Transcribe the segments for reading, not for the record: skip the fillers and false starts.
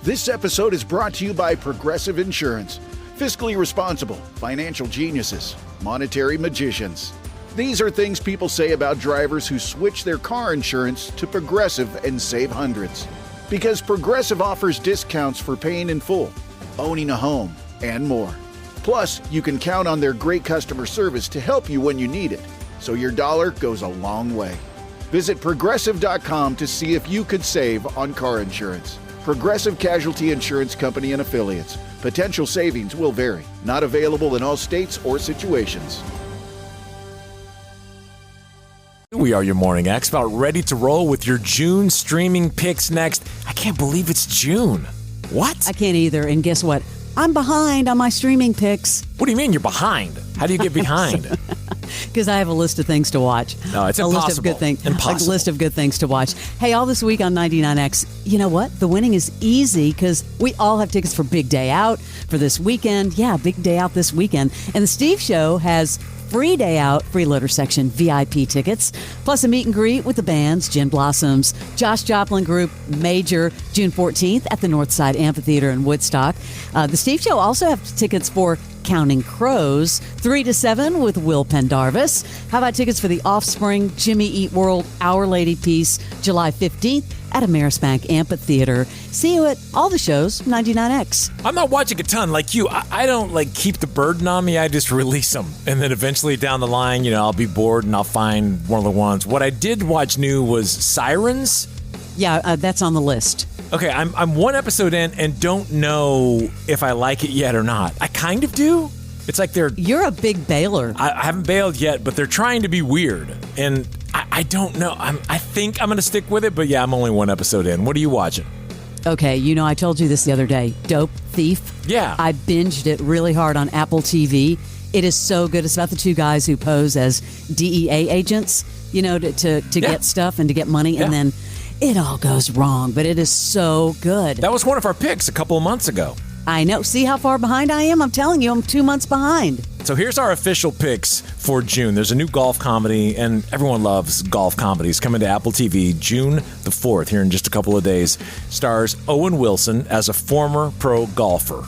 This episode is brought to you by Progressive Insurance. Fiscally responsible, financial geniuses, monetary magicians. These are things people say about drivers who switch their car insurance to Progressive and save hundreds. Because Progressive offers discounts for paying in full, owning a home, and more. Plus, you can count on their great customer service to help you when you need it, so your dollar goes a long way. Visit Progressive.com to see if you could save on car insurance. Progressive Casualty Insurance Company and Affiliates. Potential savings will vary. Not available in all states or situations. We are your Morning X, about ready to roll with your June streaming picks next. I can't believe it's June. What? I can't either. And guess what? I'm behind on my streaming picks. What do you mean you're behind? How do you get behind? Because I have a list of things to watch. No, it's a impossible. List of good things. Impossible. A list of good things to watch. Hey, all this week on 99X, you know what? The winning is easy because we all have tickets for Big Day Out for this weekend. Yeah, Big Day Out this weekend. And the Steve Show has free day out, freeloader section, VIP tickets, plus a meet and greet with the bands, Gin Blossoms, Josh Joplin Group, Major, June 14th at the Northside Amphitheater in Woodstock. The Steve Show also have tickets for Counting Crows, 3 to 7 with Will Pendarvis. How about tickets for The Offspring, Jimmy Eat World, Our Lady Peace, July 15th at Amerisbank Amphitheater. See you at all the shows, 99X. I'm not watching a ton like you. I don't keep the burden on me. I just release them. And then eventually down the line, I'll be bored and I'll find one of the ones. What I did watch new was Sirens. Yeah, that's on the list. Okay, I'm one episode in and don't know if I like it yet or not. I kind of do. It's like You're a big bailer. I haven't bailed yet, but they're trying to be weird. And I don't know. I think I'm going to stick with it, but yeah, I'm only one episode in. What are you watching? Okay, I told you this the other day. Dope Thief. Yeah. I binged it really hard on Apple TV. It is so good. It's about the two guys who pose as DEA agents, to get stuff and to get money, and then it all goes wrong, but it is so good. That was one of our picks a couple of months ago. I know. See how far behind I am? I'm telling you, I'm 2 months behind. So here's our official picks for June. There's a new golf comedy, and everyone loves golf comedies, coming to Apple TV June the 4th, here in just a couple of days. Stars Owen Wilson as a former pro golfer.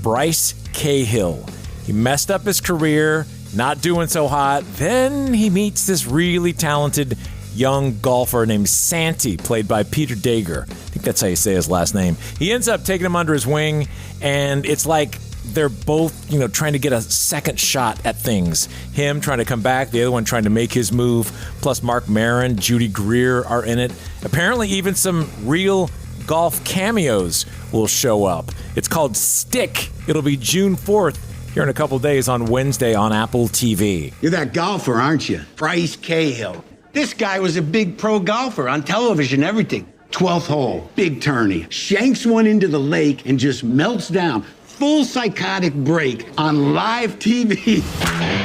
Bryce Cahill. He messed up his career, not doing so hot. Then he meets this really talented young golfer named Santi, played by Peter Dager. I think that's how you say his last name. He ends up taking him under his wing, and it's like they're both, trying to get a second shot at things. Him trying to come back, the other one trying to make his move. Plus Mark Maron, Judy Greer are in it. Apparently even some real golf cameos will show up. It's called Stick. It'll be June 4th. Here in a couple days on Wednesday on Apple TV. You're that golfer, aren't you? Bryce Cahill. This guy was a big pro golfer on television, everything. 12th hole, big tourney. Shanks one into the lake and just melts down. Full psychotic break on live TV.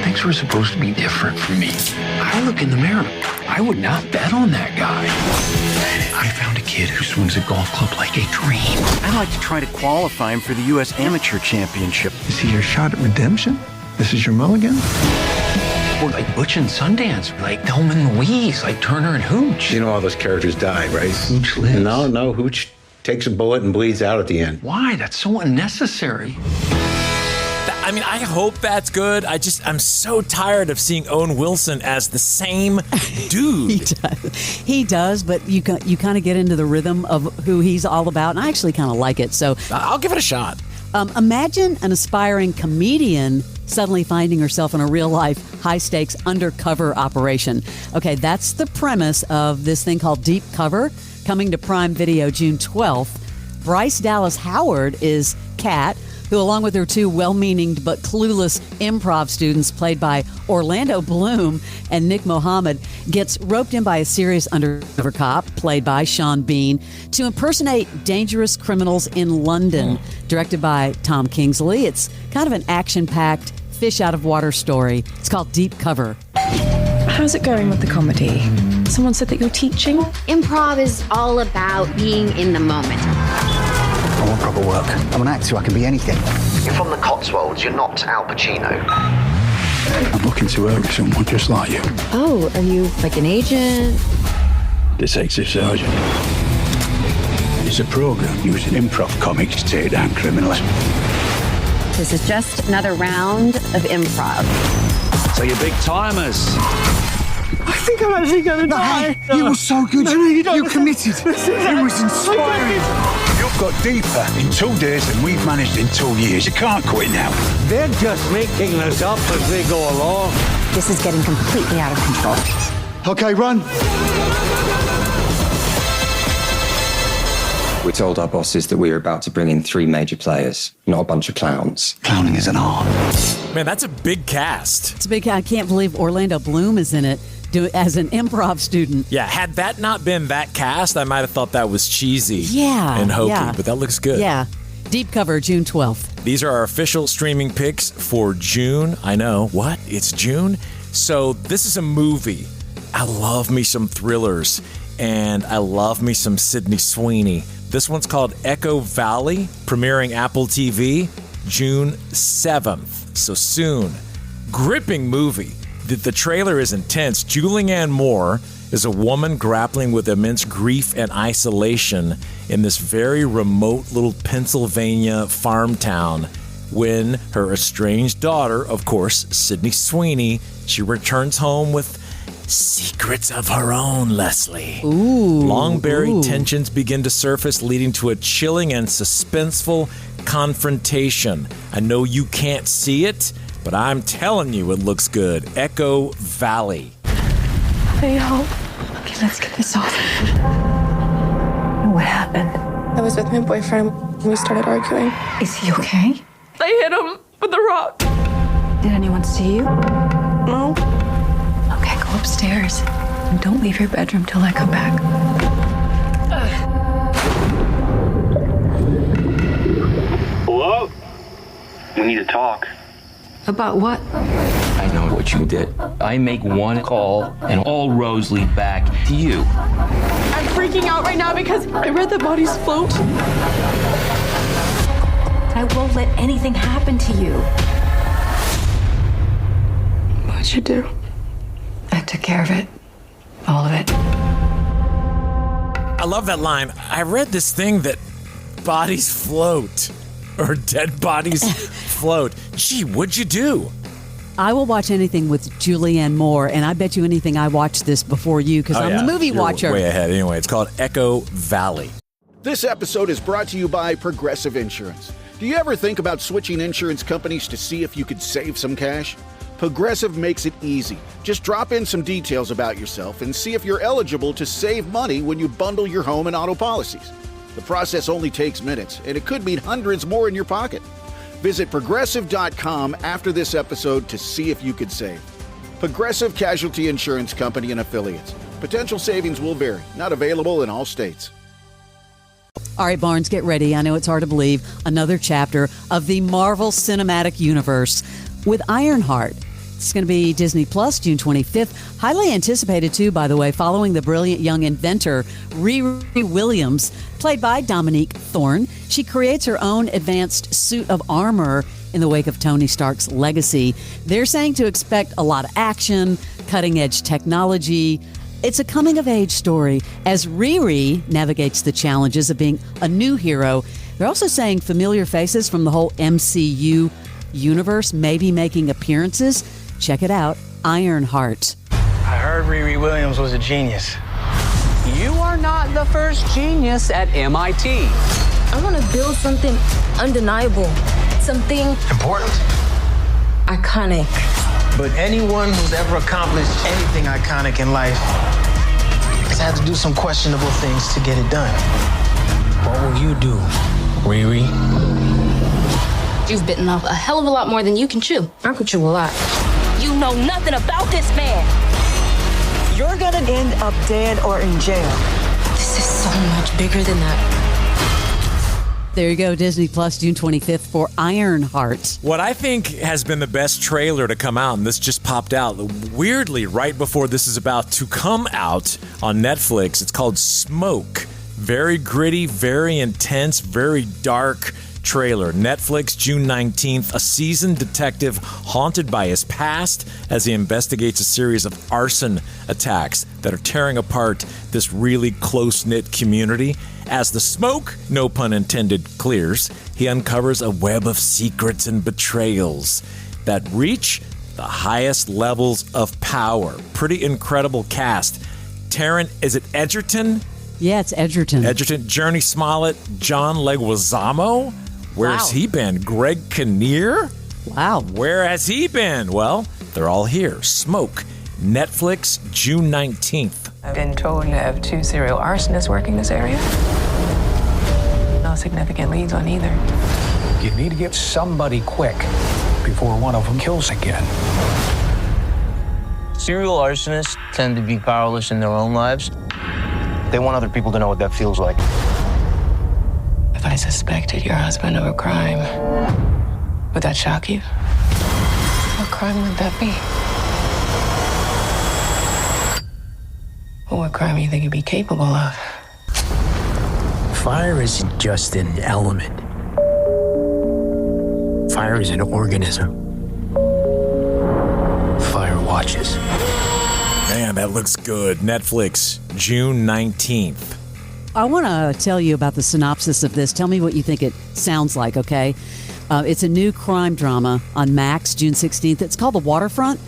Things were supposed to be different for me. I look in the mirror. I would not bet on that guy. I found a kid who swings a golf club like a dream. I'd like to try to qualify him for the U.S. Amateur Championship. Is he your shot at redemption? This is your mulligan? Or like Butch and Sundance, like Thelma and Louise, like Turner and Hooch. You know all those characters die, right? Hooch lives. No, Hooch takes a bullet and bleeds out at the end. Why? That's so unnecessary. I hope that's good. I'm so tired of seeing Owen Wilson as the same dude. He does, but you kind of get into the rhythm of who he's all about, and I actually kind of like it. So I'll give it a shot. Imagine an aspiring comedian suddenly finding herself in a real-life, high-stakes undercover operation. Okay, that's the premise of this thing called Deep Cover, coming to Prime Video June 12th. Bryce Dallas Howard is Kat, who, along with her two well-meaning but clueless improv students played by Orlando Bloom and Nick Mohammed, gets roped in by a serious undercover cop, played by Sean Bean, to impersonate dangerous criminals in London, directed by Tom Kingsley. It's kind of an action-packed, fish-out-of-water story. It's called Deep Cover. How's it going with the comedy? Someone said that you're teaching? Improv is all about being in the moment. I want proper work. I'm an actor. I can be anything. You're from the Cotswolds. You're not Al Pacino. I'm looking to work with someone just like you. Oh, are you like an agent? Detective Sergeant. is a program using improv comics to take down criminals. This is just another round of improv. So you're big timers. I think I'm actually going to die. Hey, you were so good. You committed. It was inspiring. You've got deeper in 2 days than we've managed in 2 years. You can't quit now. They're just making us up as they go along. This is getting completely out of control. Okay, run. We told our bosses that we were about to bring in 3 major players, not a bunch of clowns. Clowning is an art. Man, that's a big cast. It's big. I can't believe Orlando Bloom is in it as an improv student. Yeah, had that not been that cast, I might have thought that was cheesy and hokey, but that looks good. Yeah. Deep cover, June 12th. These are our official streaming picks for June. I know. What? It's June? So this is a movie. I love me some thrillers, and I love me some Sydney Sweeney. This one's called Echo Valley, premiering Apple TV June 7th. So soon. Gripping movie. The trailer is intense. Julianne Moore is a woman grappling with immense grief and isolation in this very remote little Pennsylvania farm town when her estranged daughter, of course, Sydney Sweeney, she returns home with secrets of her own, Leslie. Long buried tensions begin to surface, leading to a chilling and suspenseful confrontation. I know you can't see it, but I'm telling you it looks good. Echo Valley. Hey, y'all. Okay, let's get this off. What happened? I was with my boyfriend and we started arguing. Is he okay? I hit him with a rock. Did anyone see you? No. Okay, go upstairs. And don't leave your bedroom till I come back. Hello? We need to talk. About what? I know what you did. I make one call and all roads lead back to you. I'm freaking out right now because I read the bodies float. I won't let anything happen to you. What'd you do? I took care of it. All of it. I love that line. I read this thing that bodies float, or dead bodies float. Gee, what'd you do? I will watch anything with Julianne Moore, and I bet you anything I watched this before you because I'm the movie You're watcher. way ahead. Anyway, it's called Echo Valley. This episode is brought to you by Progressive Insurance. Do you ever think about switching insurance companies to see if you could save some cash? Progressive makes it easy. Just drop in some details about yourself and see if you're eligible to save money when you bundle your home and auto policies. The process only takes minutes, and it could mean hundreds more in your pocket. Visit Progressive.com after this episode to see if you could save. Progressive Casualty Insurance Company and Affiliates. Potential savings will vary. Not available in all states. All right, Barnes, get ready. I know it's hard to believe. Another chapter of the Marvel Cinematic Universe with Ironheart. It's going to be Disney Plus, June 25th. Highly anticipated, too, by the way, following the brilliant young inventor, Riri Williams, played by Dominique Thorne. She creates her own advanced suit of armor in the wake of Tony Stark's legacy. They're saying to expect a lot of action, cutting-edge technology. It's a coming-of-age story as Riri navigates the challenges of being a new hero. They're also saying familiar faces from the whole MCU universe may be making appearances. Check it out, Ironheart. I heard Riri Williams was a genius. You are not the first genius at MIT. I want to build something undeniable. Something Important. iconic. But anyone who's ever accomplished anything iconic in life has had to do some questionable things to get it done. What will you do, Riri? You've bitten off a hell of a lot more than you can chew. I can chew a lot. You know nothing about this man. You're gonna end up dead or in jail. This is so much bigger than that. There you go, Disney Plus, June 25th for Ironheart. What I think has been the best trailer to come out, and this just popped out weirdly right before this is about to come out on Netflix. It's called Smoke. Very gritty, very intense, very dark trailer. Netflix, June 19th. A seasoned detective haunted by his past as he investigates a series of arson attacks that are tearing apart this really close-knit community. As the smoke, no pun intended, clears, he uncovers a web of secrets and betrayals that reach the highest levels of power. Pretty incredible cast. Taron, is it Edgerton? Yeah, it's Edgerton. Edgerton, Journey Smollett, John Leguizamo. Where's he been? Greg Kinnear? Wow. Where has he been? Well, they're all here. Smoke, Netflix, June 19th. I've been told you have 2 serial arsonists working this area. No significant leads on either. You need to get somebody quick before one of them kills again. Serial arsonists tend to be powerless in their own lives. They want other people to know what that feels like. If I suspected your husband of a crime, would that shock you? What crime would that be? Well, what crime do you think he'd be capable of? Fire isn't just an element. Fire is an organism. Fire watches. Man, that looks good. Netflix, June 19th. I want to tell you about the synopsis of this. Tell me what you think it sounds like, okay? It's a new crime drama on Max, June 16th. It's called The Waterfront.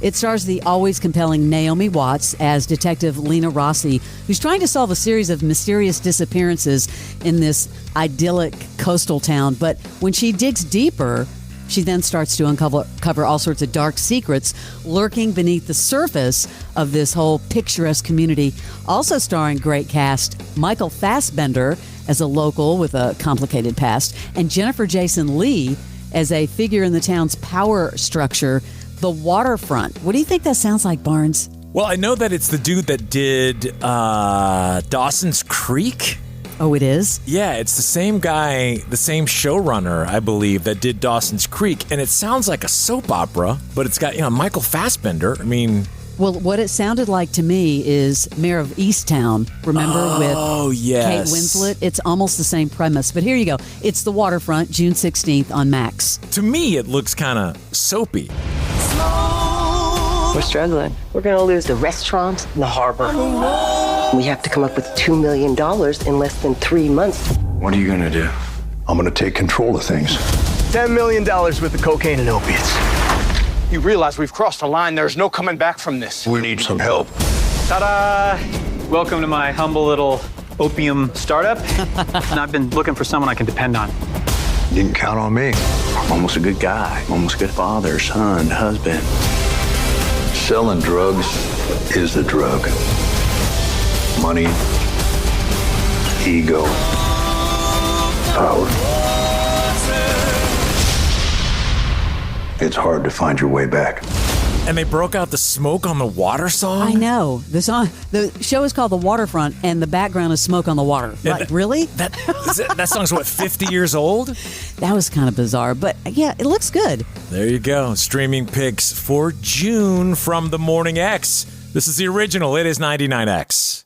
It stars the always compelling Naomi Watts as Detective Lena Rossi, who's trying to solve a series of mysterious disappearances in this idyllic coastal town. But when she digs deeper, she then starts to uncover all sorts of dark secrets lurking beneath the surface of this whole picturesque community. Also starring great cast, Michael Fassbender as a local with a complicated past, and Jennifer Jason Leigh as a figure in the town's power structure, The Waterfront. What do you think that sounds like, Barnes? Well, I know that it's the dude that did Dawson's Creek. Oh, it is? Yeah, it's the same guy, the same showrunner, I believe, that did Dawson's Creek. And it sounds like a soap opera, but it's got, Michael Fassbender. I mean... Well, what it sounded like to me is Mayor of Easttown, remember, with yes. Kate Winslet? It's almost the same premise. But here you go. It's The Waterfront, June 16th on Max. To me, it looks kind of soapy. We're struggling. We're going to lose the restaurant and the harbor. We have to come up with $2 million in less than 3 months. What are you gonna do? I'm gonna take control of things. $10 million with the cocaine and opiates. You realize we've crossed a line. There's no coming back from this. We need some help. Ta-da! Welcome to my humble little opium startup. And I've been looking for someone I can depend on. You can count on me. I'm almost a good guy. I'm almost a good father, son, husband. Selling drugs is the drug. Money, ego, power. It's hard to find your way back. And they broke out the Smoke on the Water song? I know. The show is called The Waterfront, and the background is Smoke on the Water. Like, really? That song's, what, 50 years old? That was kind of bizarre, but yeah, it looks good. There you go. Streaming picks for June from The Morning X. This is the original. It is 99X.